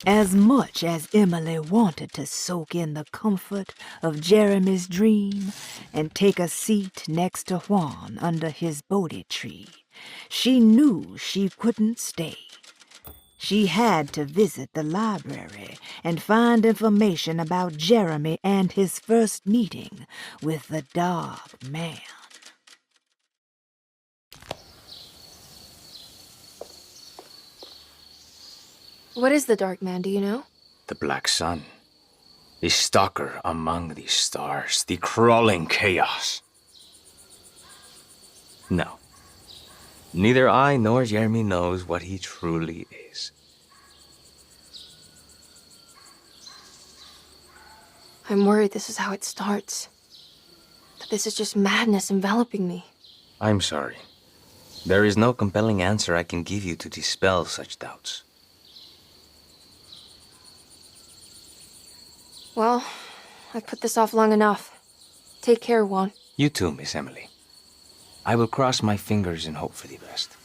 As much as Emily wanted to soak in the comfort of Jeremy's dream and take a seat next to Juan under his Bodhi tree, she knew she couldn't stay. She had to visit the library and find information about Jeremy and his first meeting with the Dark Man. What is the Dark Man, do you know? The Black Sun. The stalker among the stars. The crawling chaos. No. Neither I nor Jeremy knows what he truly is. I'm worried this is how it starts. That this is just madness enveloping me. I'm sorry. There is no compelling answer I can give you to dispel such doubts. Well, I've put this off long enough. Take care, Juan. You too, Miss Emily. I will cross my fingers and hope for the best.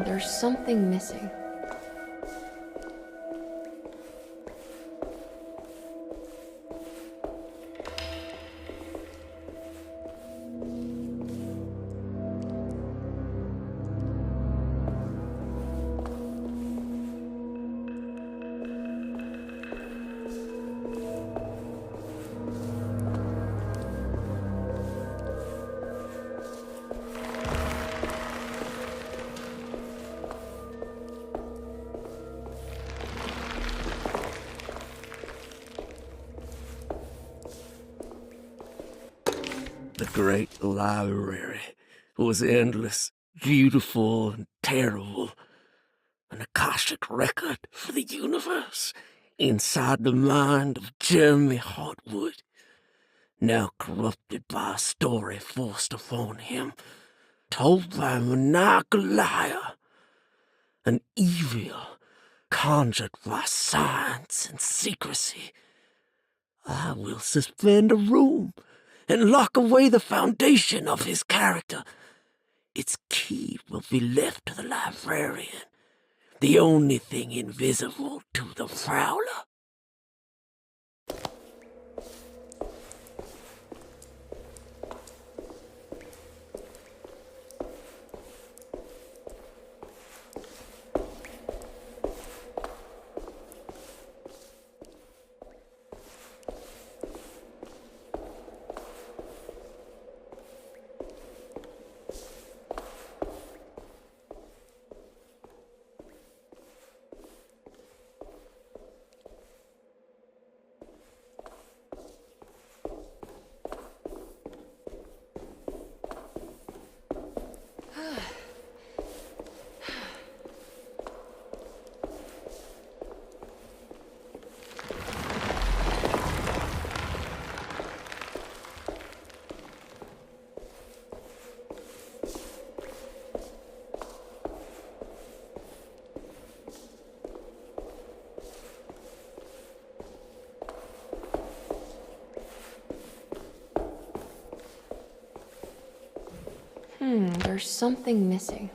There's something missing. The great library was endless, beautiful, and terrible. An Akashic record for the universe inside the mind of Jeremy Hartwood, now corrupted by a story forced upon him, told by a maniacal liar, an evil conjured by science and secrecy. I will suspend a room and lock away the foundation of his character. Its key will be left to the librarian, the only thing invisible to the prowler. There's something missing.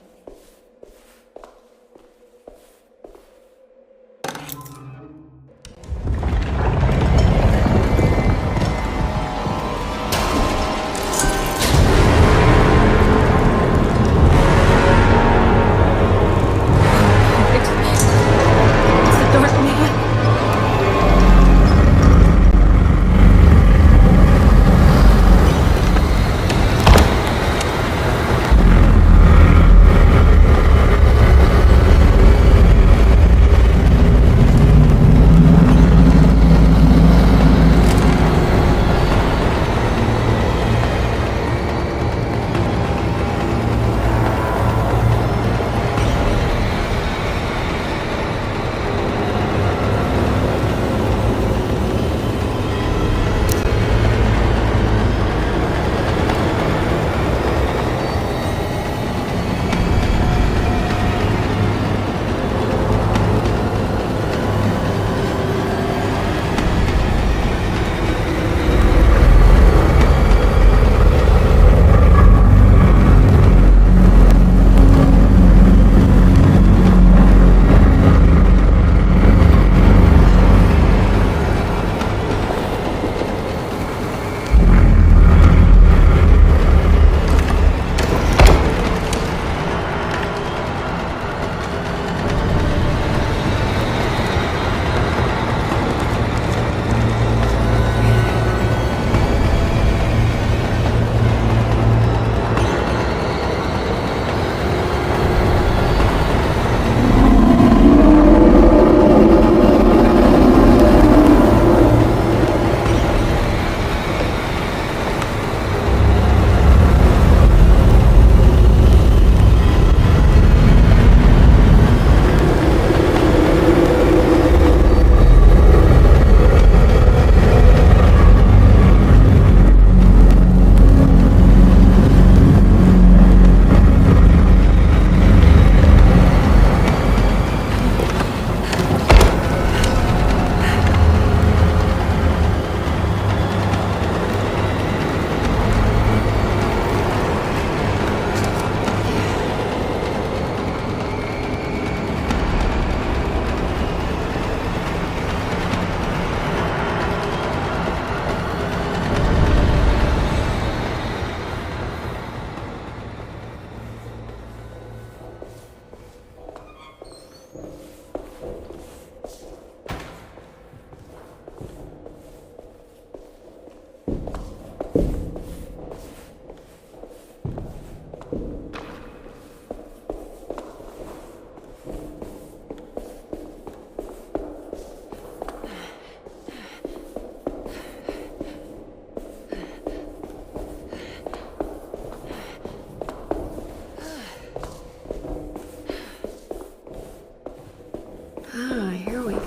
Here we go.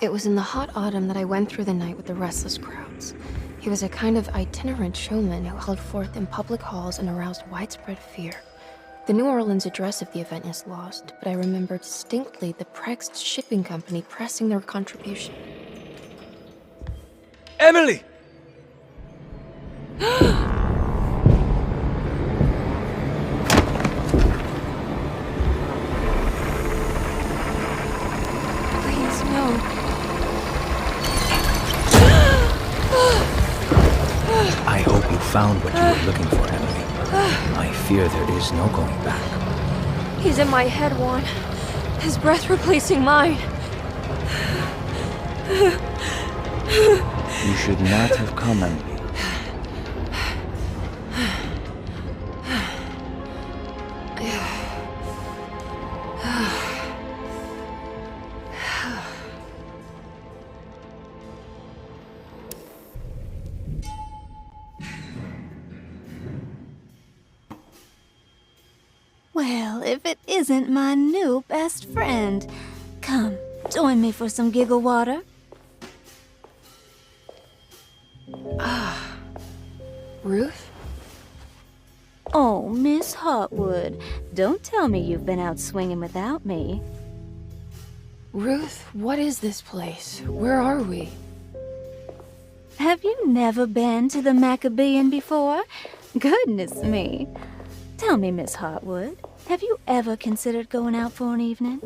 It was in the hot autumn that I went through the night with the restless crowds. He was a kind of itinerant showman who held forth in public halls and aroused widespread fear. The New Orleans address of the event is lost, but I remember distinctly the Prext shipping company pressing their contribution. Emily! Please, no. I hope you found what you were looking for, Emily. I fear there is no going back. He's in my head, Juan. His breath replacing mine. You should not have come, Emily. Well, if it isn't my new best friend. Come, join me for some giggle water. Ruth? Oh, Miss Hartwood, don't tell me you've been out swinging without me. Ruth, what is this place? Where are we? Have you never been to the Maccabean before? Goodness me. Tell me, Miss Hartwood, have you ever considered going out for an evening?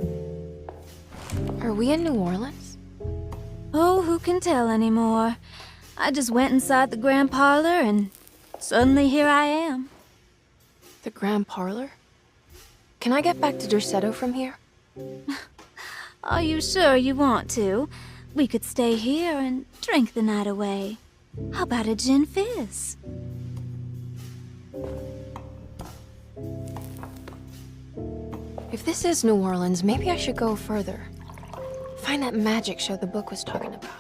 Are we in New Orleans? Oh, who can tell anymore? I just went inside the grand parlor and suddenly here I am. The Grand Parlor? Can I get back to Derceto from here? Are you sure you want to? We could stay here and drink the night away. How about a gin fizz? If this is New Orleans, maybe I should go further. Find that magic show the book was talking about.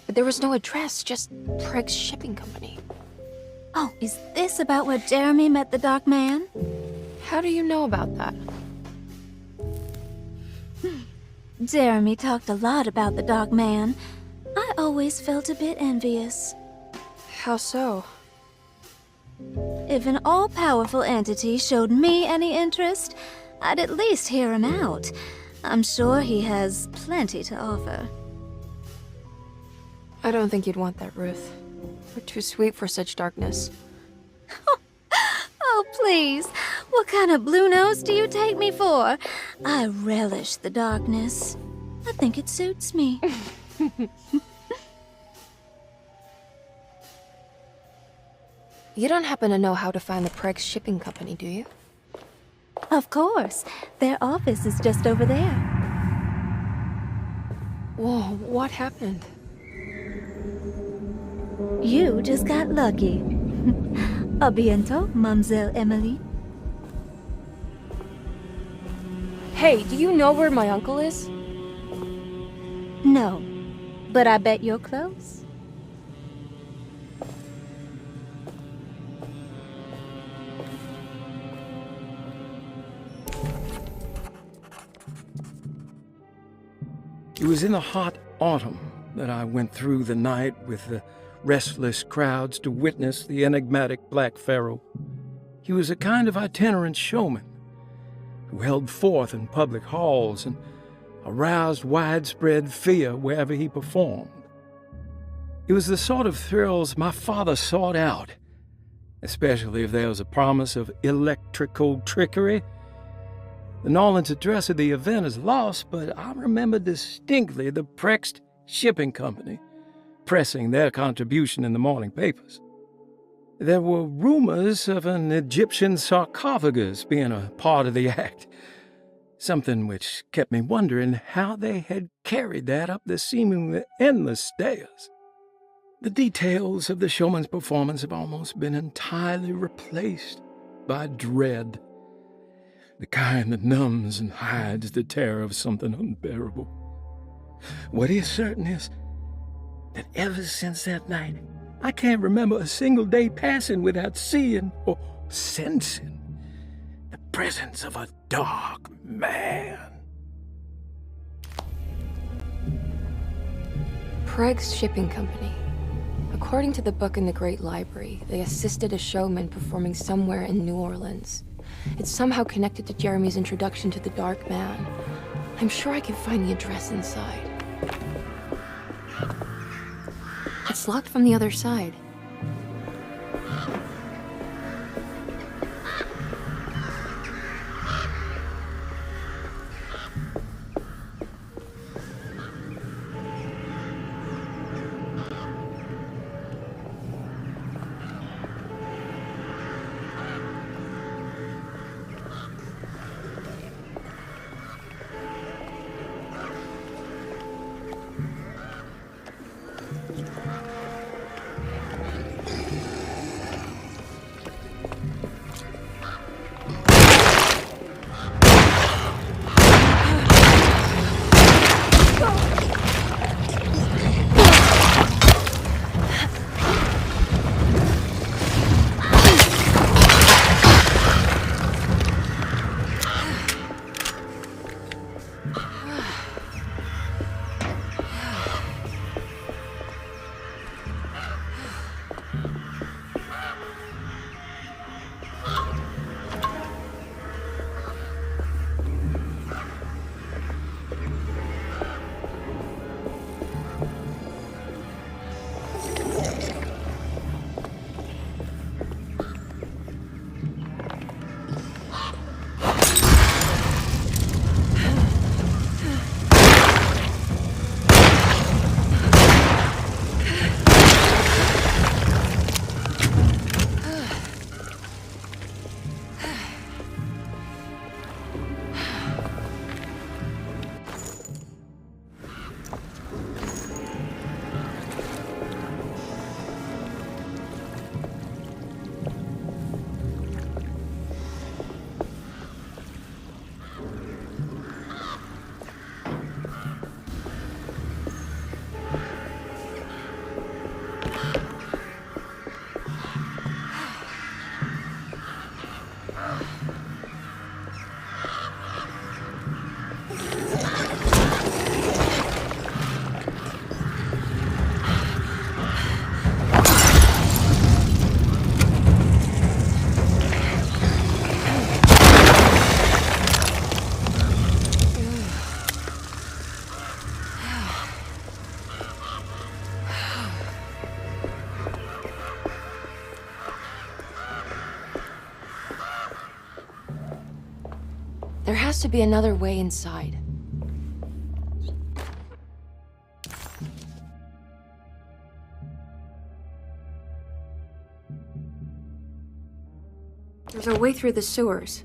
But there was no address, just Preg's Shipping Company. Oh, is this about where Jeremy met the Dark Man? How do you know about that? Jeremy talked a lot about the Dark Man. I always felt a bit envious. How so? If an all-powerful entity showed me any interest, I'd at least hear him out. I'm sure he has plenty to offer. I don't think you'd want that, Ruth. We're too sweet for such darkness. Oh, please. What kind of blue nose do you take me for? I relish the darkness. I think it suits me. You don't happen to know how to find the Preg's Shipping Company, do you? Of course. Their office is just over there. Whoa, what happened? You just got lucky. A bientôt, Mademoiselle Emily. Hey, do you know where my uncle is? No, but I bet you're close. It was in the hot autumn that I went through the night with the restless crowds to witness the enigmatic Black Pharaoh. He was a kind of itinerant showman who held forth in public halls and aroused widespread fear wherever he performed. It was the sort of thrills my father sought out, especially if there was a promise of electrical trickery. The Nolan's address of the event is lost, but I remember distinctly the Preg's Shipping Company pressing their contribution in the morning papers. There were rumors of an Egyptian sarcophagus being a part of the act, something which kept me wondering how they had carried that up the seemingly endless stairs. The details of the showman's performance have almost been entirely replaced by dread, the kind that numbs and hides the terror of something unbearable. What is certain is that ever since that night, I can't remember a single day passing without seeing or sensing the presence of a dark man. Preg's Shipping Company. According to the book in the Great Library, they assisted a showman performing somewhere in New Orleans. It's somehow connected to Jeremy's introduction to the Dark Man. I'm sure I can find the address inside. It's locked from the other side. There has to be another way inside. There's a way through the sewers.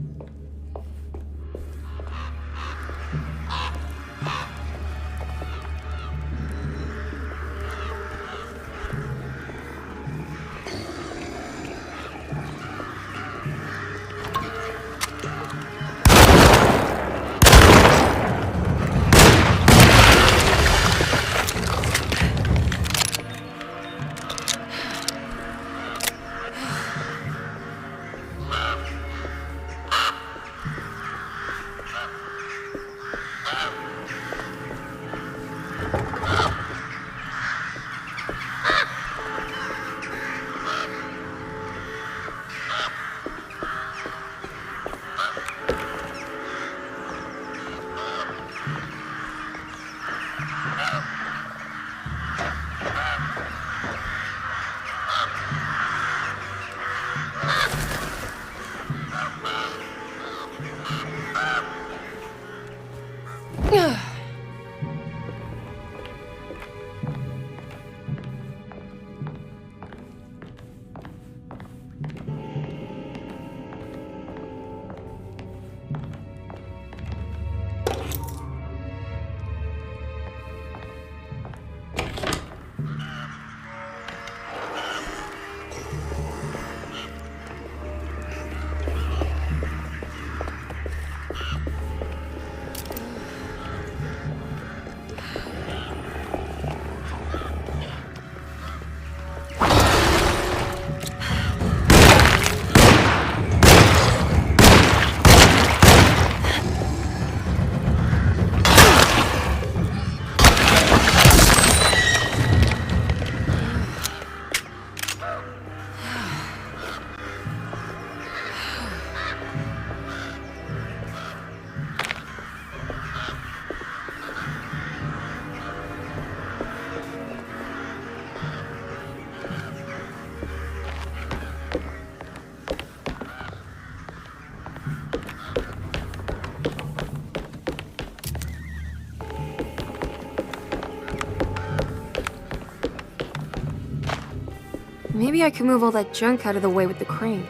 Maybe I can move all that junk out of the way with the crane.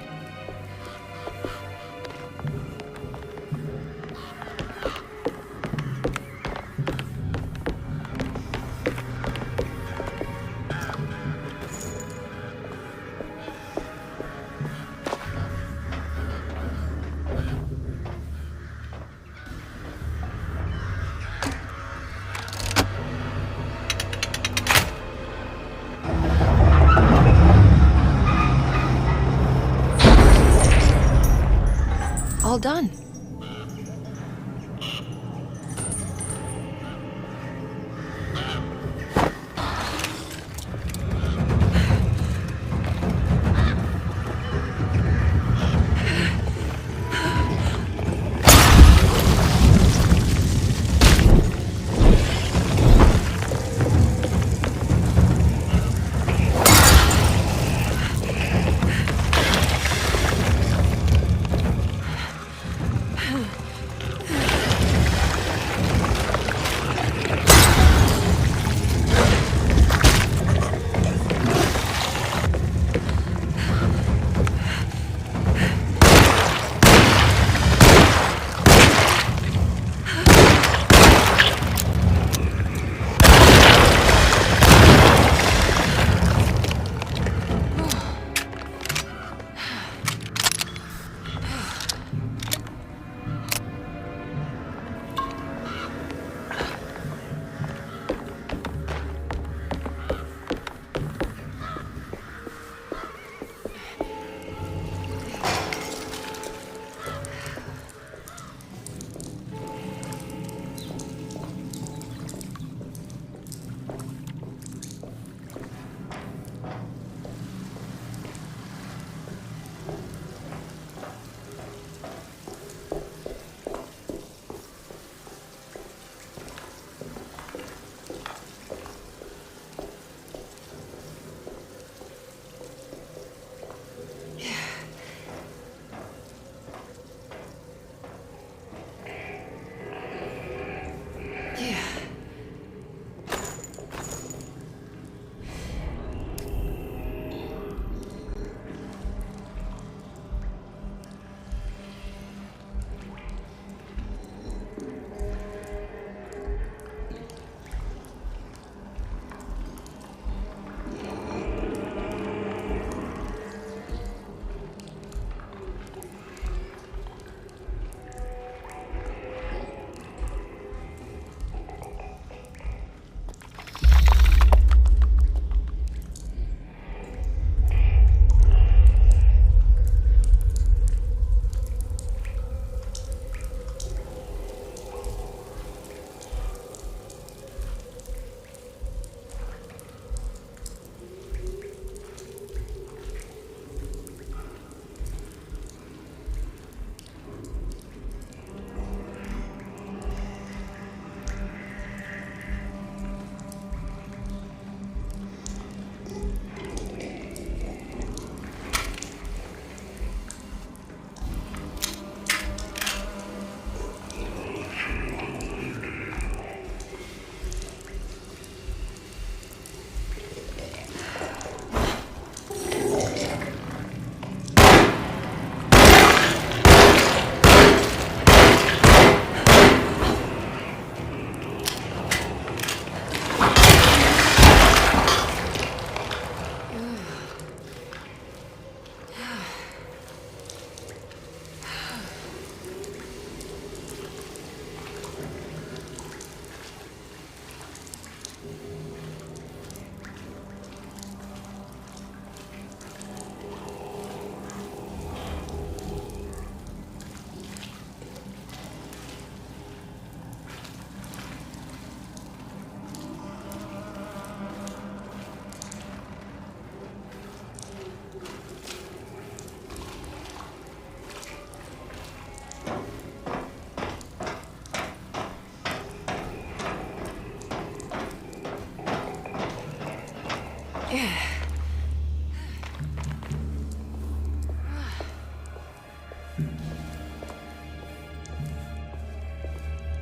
All done.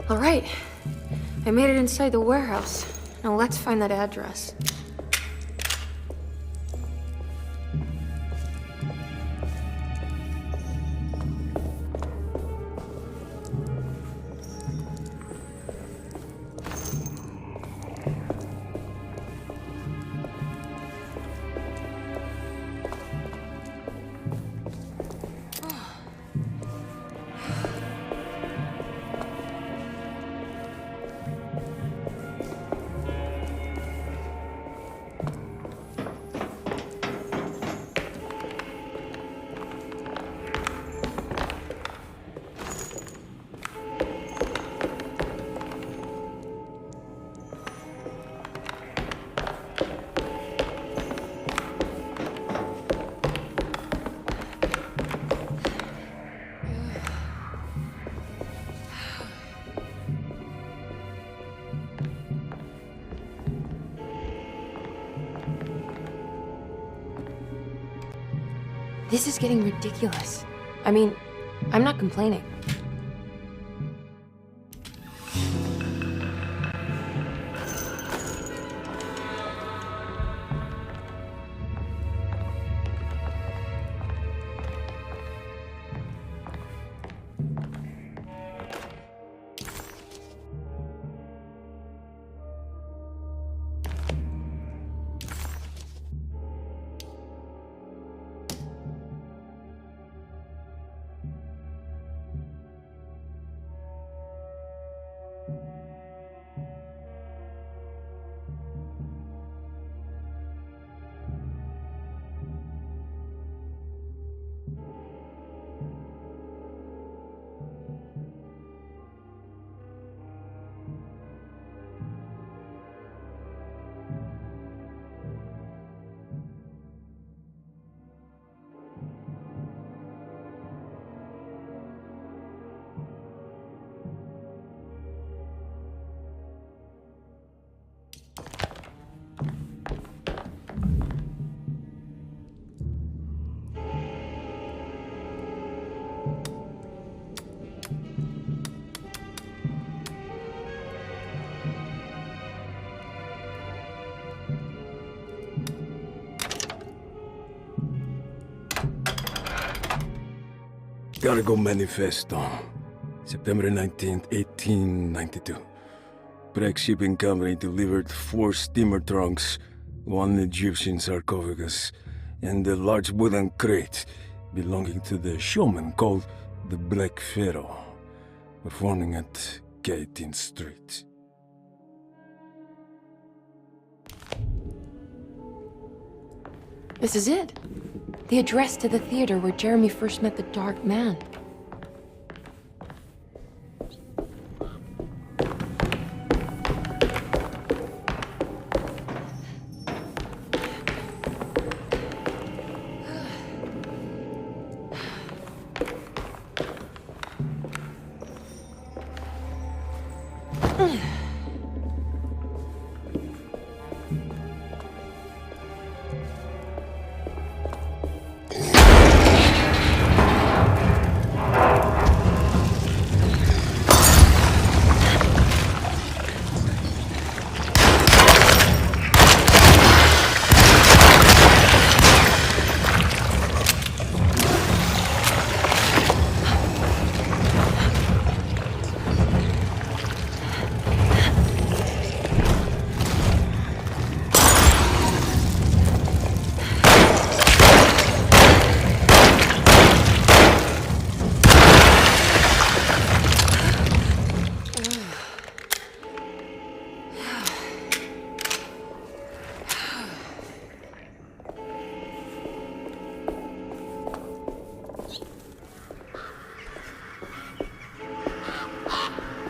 All right. I made it inside the warehouse. Now let's find that address. This is getting ridiculous. I mean, I'm not complaining. Cargo Manifesto, September 19th, 1892. Breck Shipping Company delivered 4 steamer trunks, 1 Egyptian sarcophagus, and a large wooden crate belonging to the showman called the Black Pharaoh, performing at 18th Street. This is it. The address to the theater where Jeremy first met the Dark Man.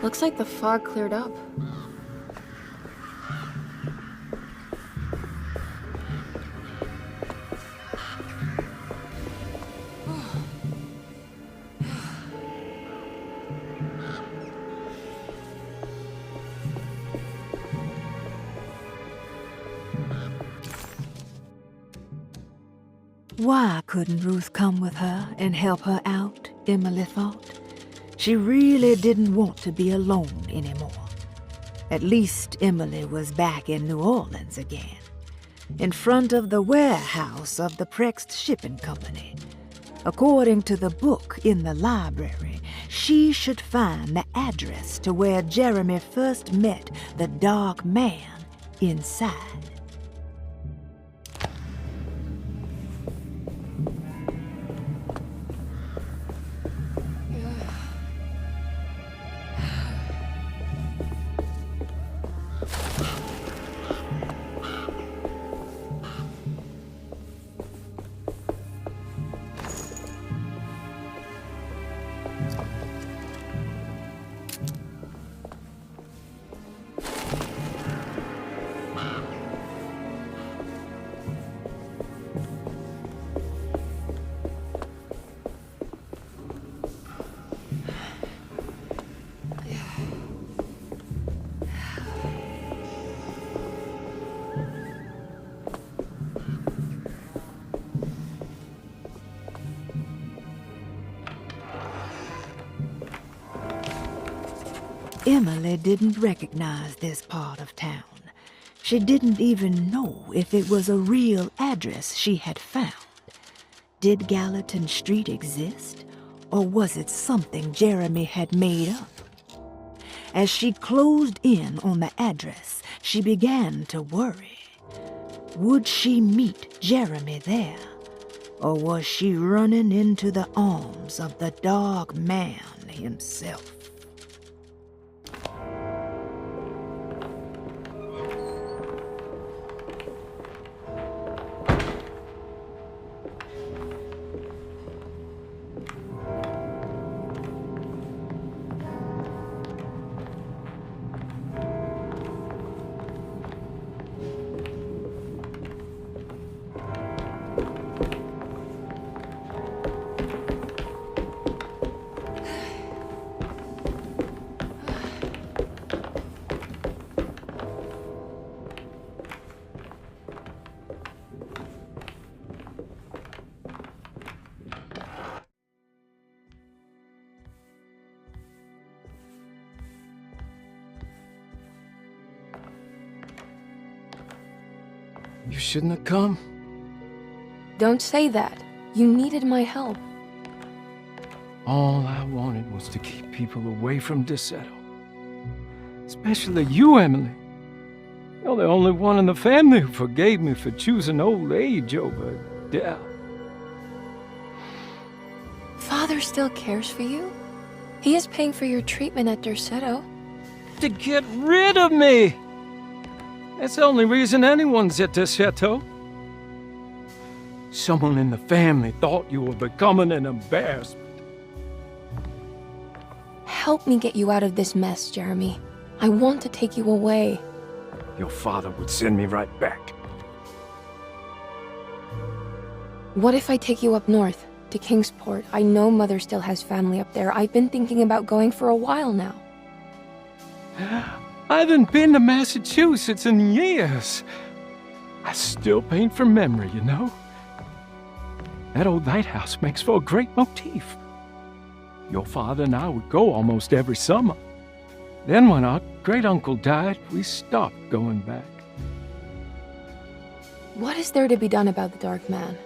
Looks like the fog cleared up. Why couldn't Ruth come with her and help her out, Emily thought. She really didn't want to be alone anymore. At least Emily was back in New Orleans again, in front of the warehouse of the Prext Shipping Company. According to the book in the library, she should find the address to where Jeremy first met the dark man inside. Emily didn't recognize this part of town. She didn't even know if it was a real address she had found. Did Gallatin Street exist, or was it something Jeremy had made up? As she closed in on the address, she began to worry. Would she meet Jeremy there, or was she running into the arms of the dark man himself? You shouldn't have come. Don't say that. You needed my help. All I wanted was to keep people away from Derceto. Especially you, Emily. You're the only one in the family who forgave me for choosing old age over death. Father still cares for you? He is paying for your treatment at Derceto. To get rid of me! That's the only reason anyone's at Derceto. Someone in the family thought you were becoming an embarrassment. Help me get you out of this mess, Jeremy. I want to take you away. Your father would send me right back. What if I take you up north, to Kingsport? I know Mother still has family up there. I've been thinking about going for a while now. I haven't been to Massachusetts in years. I still paint from memory, you know. That old lighthouse makes for a great motif. Your father and I would go almost every summer. Then when our great-uncle died, we stopped going back. What is there to be done about the Dark Man?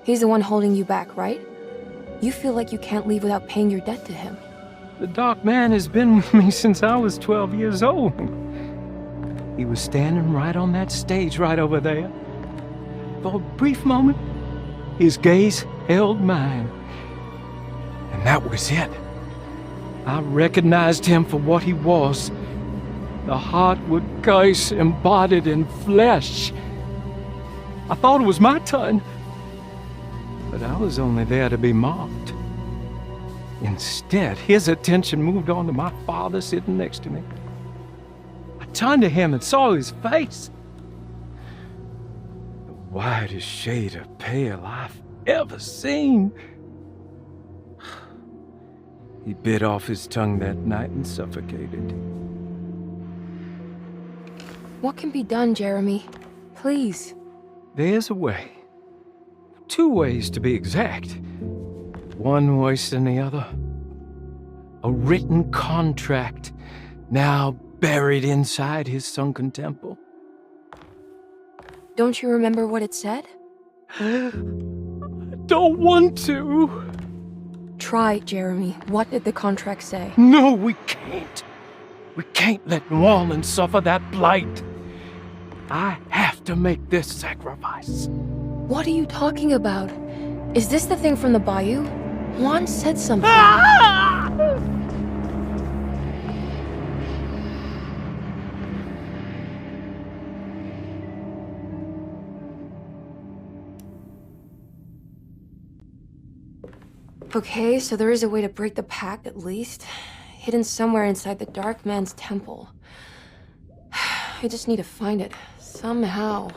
He's the one holding you back, right? You feel like you can't leave without paying your debt to him. The Dark Man has been with me since I was 12 years old. He was standing right on that stage right over there. For a brief moment, his gaze held mine. And that was it. I recognized him for what he was. The Hartwood curse embodied in flesh. I thought it was my turn, but I was only there to be mocked. Instead, his attention moved on to my father sitting next to me. I turned to him and saw his face. The whitest shade of pale I've ever seen. He bit off his tongue that night and suffocated. What can be done, Jeremy? Please. There's a way. 2 ways to be exact. One worse than the other. A written contract now buried inside his sunken temple. Don't you remember what it said? I don't want to. Try, Jeremy. What did the contract say? No, we can't. We can't let New Orleans suffer that blight. I have to make this sacrifice. What are you talking about? Is this the thing from the bayou? Juan said something. Okay, so there is a way to break the pact, at least. Hidden somewhere inside the Dark Man's temple. I just need to find it, somehow.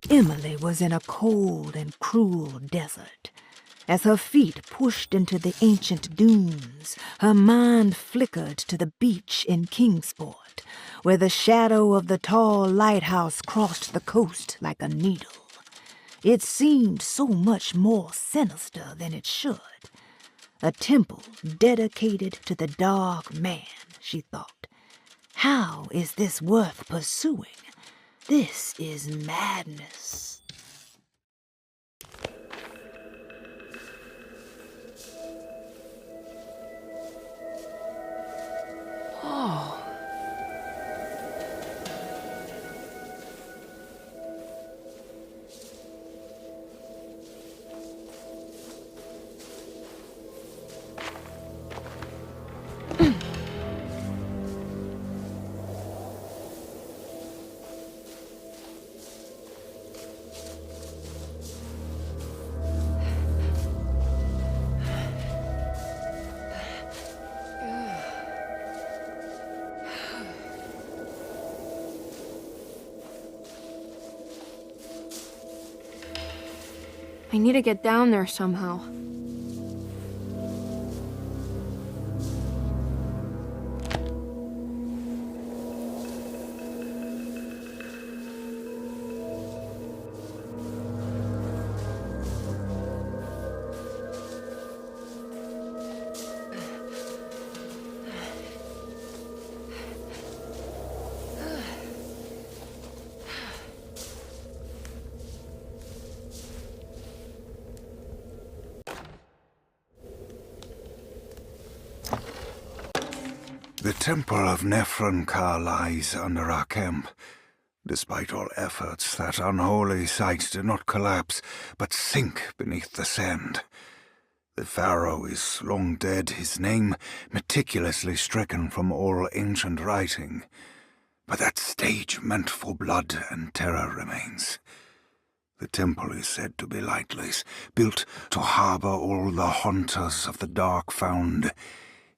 Emily was in a cold and cruel desert. As her feet pushed into the ancient dunes, her mind flickered to the beach in Kingsport, where the shadow of the tall lighthouse crossed the coast like a needle. It seemed so much more sinister than it should. A temple dedicated to the Dark Man, she thought. How is this worth pursuing? This is madness. Oh. I need to get down there somehow. The Temple of Nephron-Ka lies under our camp. Despite all efforts, that unholy site did not collapse, but sink beneath the sand. The pharaoh is long dead, his name meticulously stricken from all ancient writing. But that stage meant for blood and terror remains. The temple is said to be lightless, built to harbor all the haunters of the dark found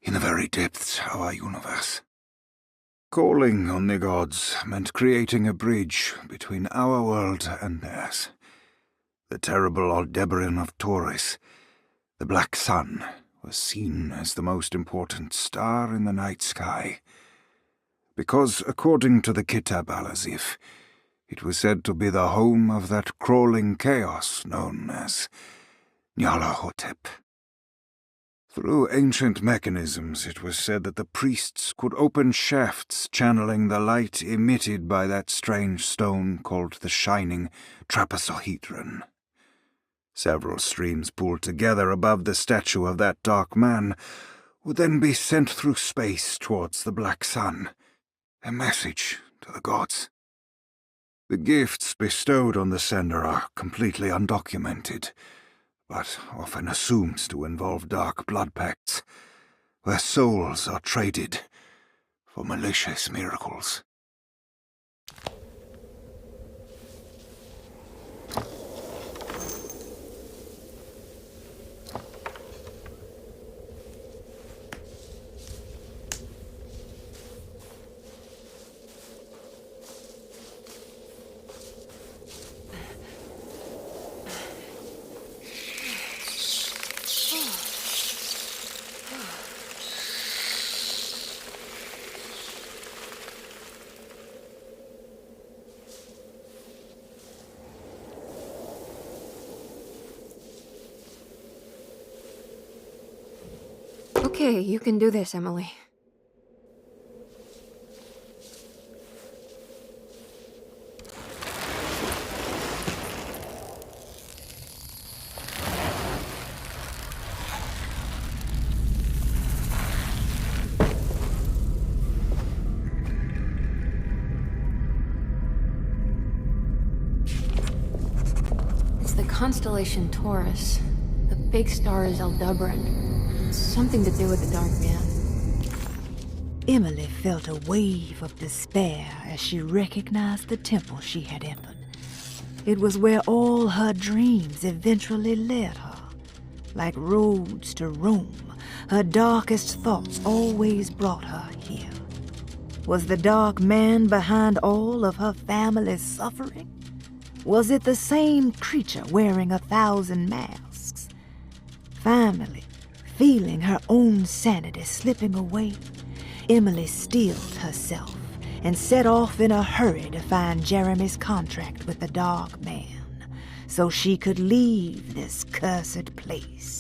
in the very depths of our universe. Calling on the gods meant creating a bridge between our world and theirs. The terrible Aldebaran of Taurus, the Black Sun, was seen as the most important star in the night sky, because, according to the Kitab al-Azif, it was said to be the home of that crawling chaos known as Nyarlathotep. Through ancient mechanisms, it was said that the priests could open shafts channeling the light emitted by that strange stone called the Shining Trapezohedron. Several streams pooled together above the statue of that dark man would then be sent through space towards the Black Sun, a message to the gods. The gifts bestowed on the sender are completely undocumented, but often assumed to involve dark blood pacts, where souls are traded for malicious miracles. Okay, you can do this, Emily. It's the constellation Taurus. The big star is Aldebaran. Something to do with the Dark Man. Emily felt a wave of despair as she recognized the temple she had entered. It was where all her dreams eventually led her. Like roads to Rome, her darkest thoughts always brought her here. Was the Dark Man behind all of her family's suffering? Was it the same creature wearing 1,000 masks? Finally, feeling her own sanity slipping away, Emily steeled herself and set off in a hurry to find Jeremy's contract with the Dark Man, so she could leave this cursed place.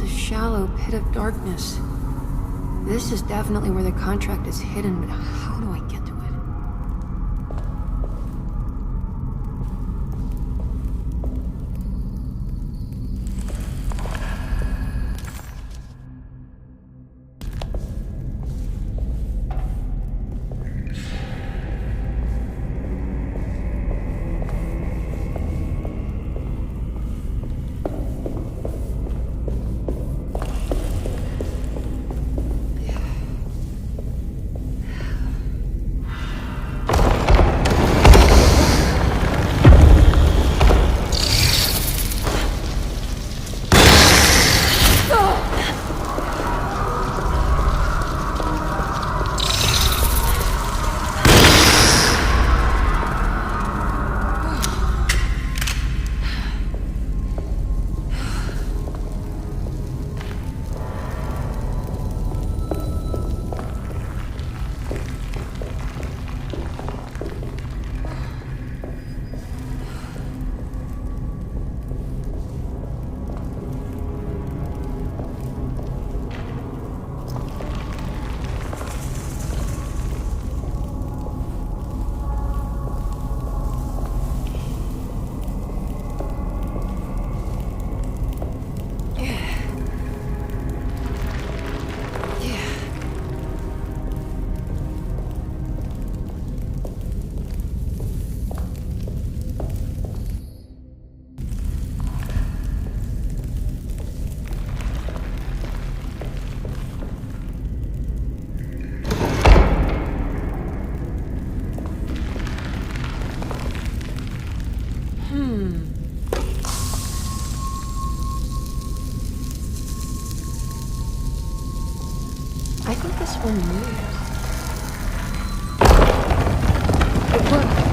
Shallow pit of darkness. This is definitely where the contract is hidden, but how do I get to it? ' 20 years. It worked.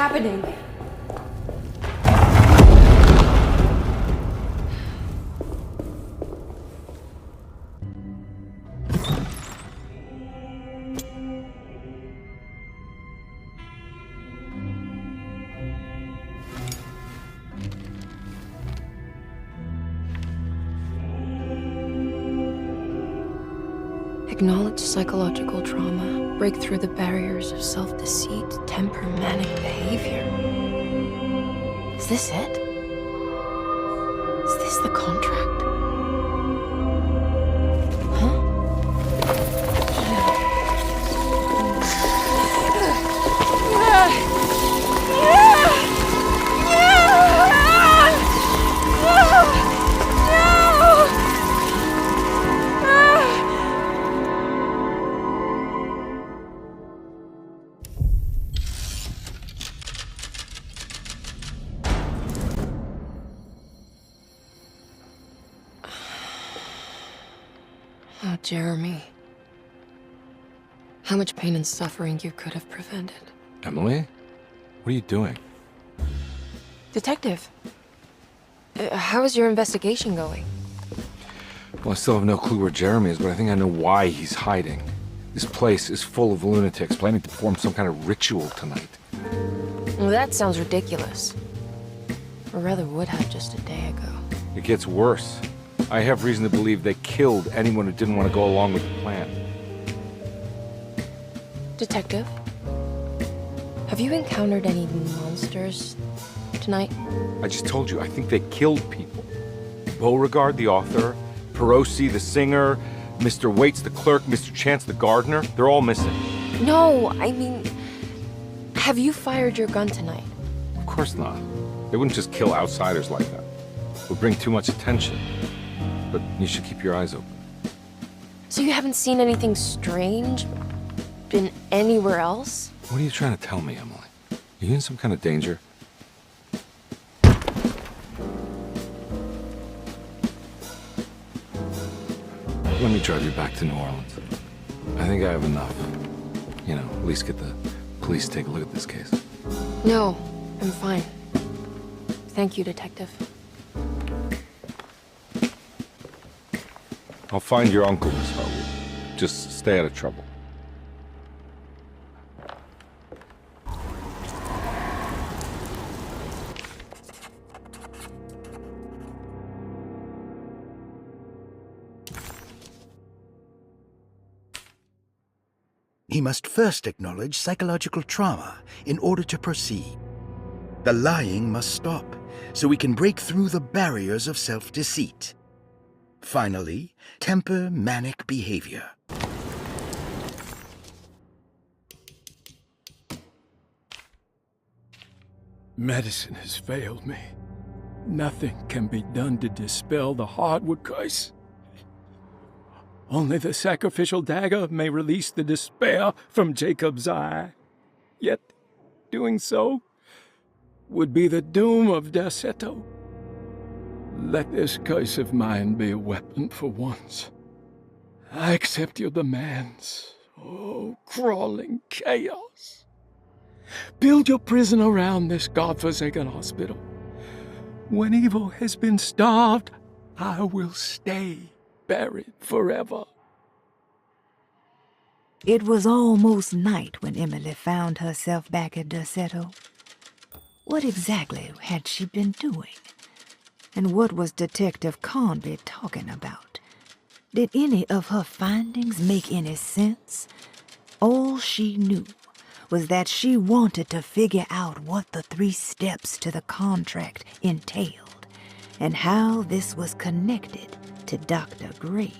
happening? Acknowledge psychological trauma, break through the barriers of self-deceit, temper manic behavior. Is this it? Is this the contract? Oh, Jeremy. How much pain and suffering you could have prevented. Emily? What are you doing? Detective, how is your investigation going? Well, I still have no clue where Jeremy is, but I think I know why he's hiding. This place is full of lunatics planning to perform some kind of ritual tonight. Well, that sounds ridiculous. Or rather would have just a day ago. It gets worse. I have reason to believe they killed anyone who didn't want to go along with the plan. Detective, have you encountered any monsters tonight? I just told you, I think they killed people. Beauregard, the author, Perosi, the singer, Mr. Waits, the clerk, Mr. Chance, the gardener, they're all missing. No, I mean, have you fired your gun tonight? Of course not. They wouldn't just kill outsiders like that. It would bring too much attention. But you should keep your eyes open. So you haven't seen anything strange? Been anywhere else? What are you trying to tell me, Emily? Are you in some kind of danger? Let me drive you back to New Orleans. I think I have enough. You know, at least get the police to take a look at this case. No, I'm fine. Thank you, Detective. I'll find your uncle, Miss Hartwood. Just stay out of trouble. He must first acknowledge psychological trauma in order to proceed. The lying must stop, so we can break through the barriers of self-deceit. Finally, temper manic behavior. Medicine has failed me. Nothing can be done to dispel the Hartwood curse. Only the sacrificial dagger may release the despair from Jacob's eye. Yet, doing so would be the doom of Derceto. Let this curse of mine be a weapon for once. I accept your demands. Oh, crawling chaos. Build your prison around this godforsaken hospital. When evil has been starved, I will stay buried forever. It was almost night when Emily found herself back at Derceto. What exactly had she been doing? And what was Detective Carnby talking about? Did any of her findings make any sense? All she knew was that she wanted to figure out what the 3 steps to the contract entailed, and how this was connected to Dr. Gray.